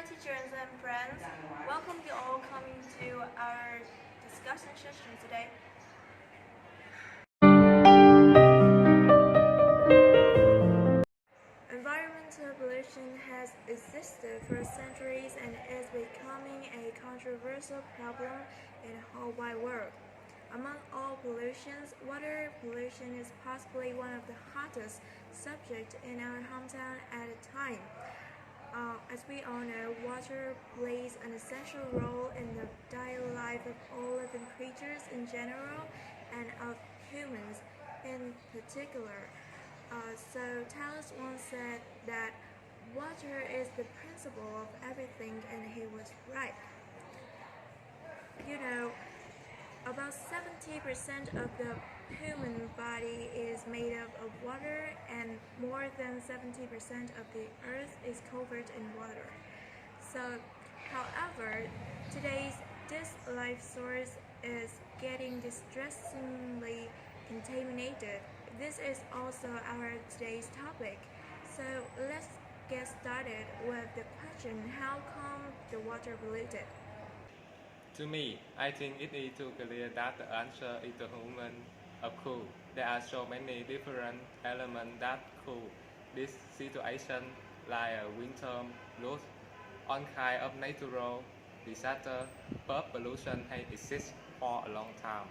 teachers and friends. Welcome you all coming to our discussion session today. Environmental pollution has existed for centuries and is becoming a controversial problem in the whole wide world. Among all pollutions, water pollution is possibly one of the hottest subjects in our hometown at the time. As we all know, water plays an essential role in the daily life of all living creatures in general and of humans in particular. So Talos once said that water is the principle of everything, and he was right. You know, about 70% of the human body is made up of water, and more than 70% of the earth is covered in water. So, however, this life source is getting distressingly contaminated. This is also our today's topic. So let's get started with the question: how come the water polluted? To me, I think it is too clear that the answer is the human occur. There are so many different elements that could this situation, like a winter, drought, all kind of natural disaster, but pollution has existed for a long time.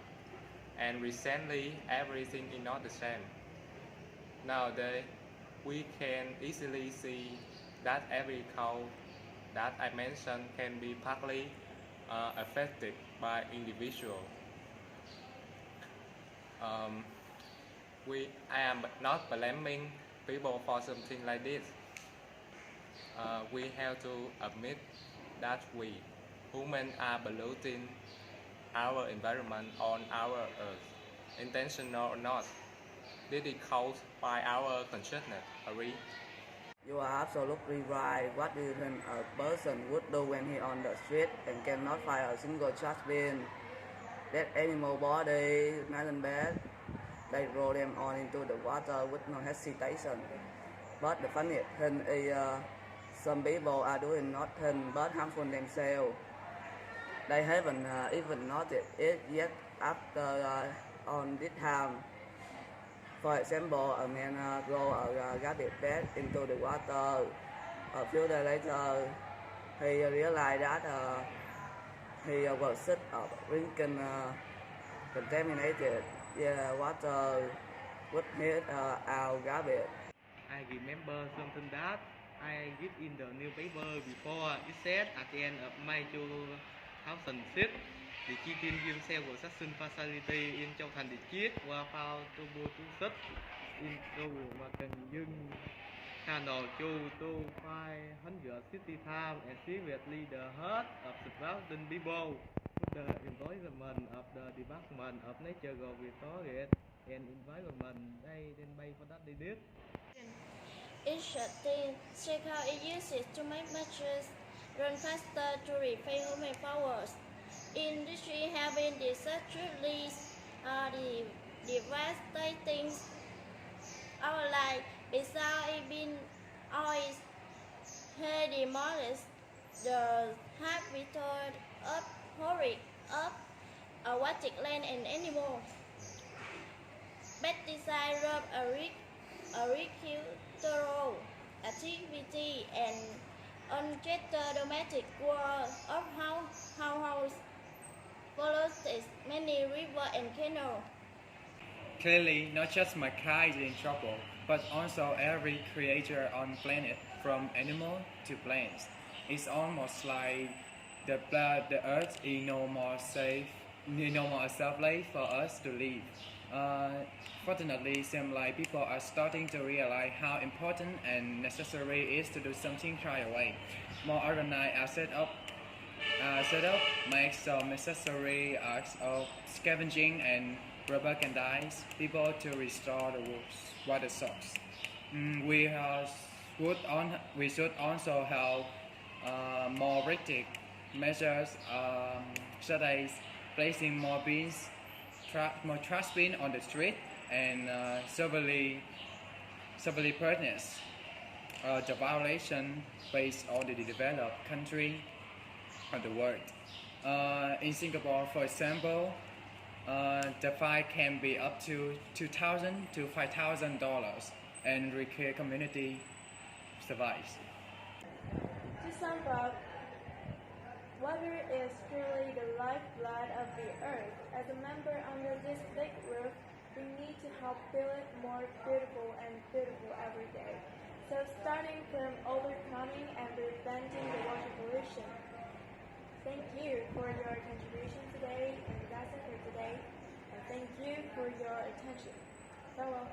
And recently, everything is not the same. Nowadays, we can easily see that every cow that I mentioned can be partly affected by individual. Um, I am not blaming people for something like this. We have to admit that we humans are polluting our environment on our earth, intentional or not. This is caused by our consciousness. Agree? You are absolutely right. What do you think a person would do when he on the street and cannot find a single trash bin? That animal body, nice and bad. They roll them on into the water with no hesitation. But the funny thing is, some people are doing nothing but harmful themselves. They haven't even noticed it yet after on this time. For example, a man throw a garbage bag into the water. A few days later, he realized that he was sick of drinking contaminated water with his our garbage. I remember something that I read in the newspaper before. It said at the end of May 2006, the cheating himself construction facility in Châu Thành Địa Chiết were found to be too such into Macan Channel 2 to 560 times and seriously the heart of surrounding people. The environment of the Department of Natural Resources and Environment, they didn't pay for that they did. Each thing, check how it uses to make matches run faster to refill human powers. Industry have been disastrously devastating our life. Besides it being always demolished the habitat of horrid of aquatic land and animals. Pesticide rob agricultural activity and untreated domestic war of households polluted many rivers and canals. Clearly, not just mankind is in trouble, but also every creature on the planet, from animal to plants. It's almost like the earth is no more safe, no more a safe place for us to live. Fortunately, it seems like people are starting to realize how important and necessary it is to do something right away. More organized setup makes some necessary acts of scavenging and propagandize people to restore the water source. We should also have more restrictive measures, such as placing more trash bins on the street and severely punishing the violation based on the developed country of the world. In Singapore, for example, the fine can be up to $2,000 to $5,000, and require community survives. To sum up, water is truly the lifeblood of the earth. As a member under this big roof, we need to help build it more beautiful and beautiful every day. So starting from overcoming and preventing the water pollution. Thank you for your contribution today, and that's it for today. And thank you for your attention. Farewell.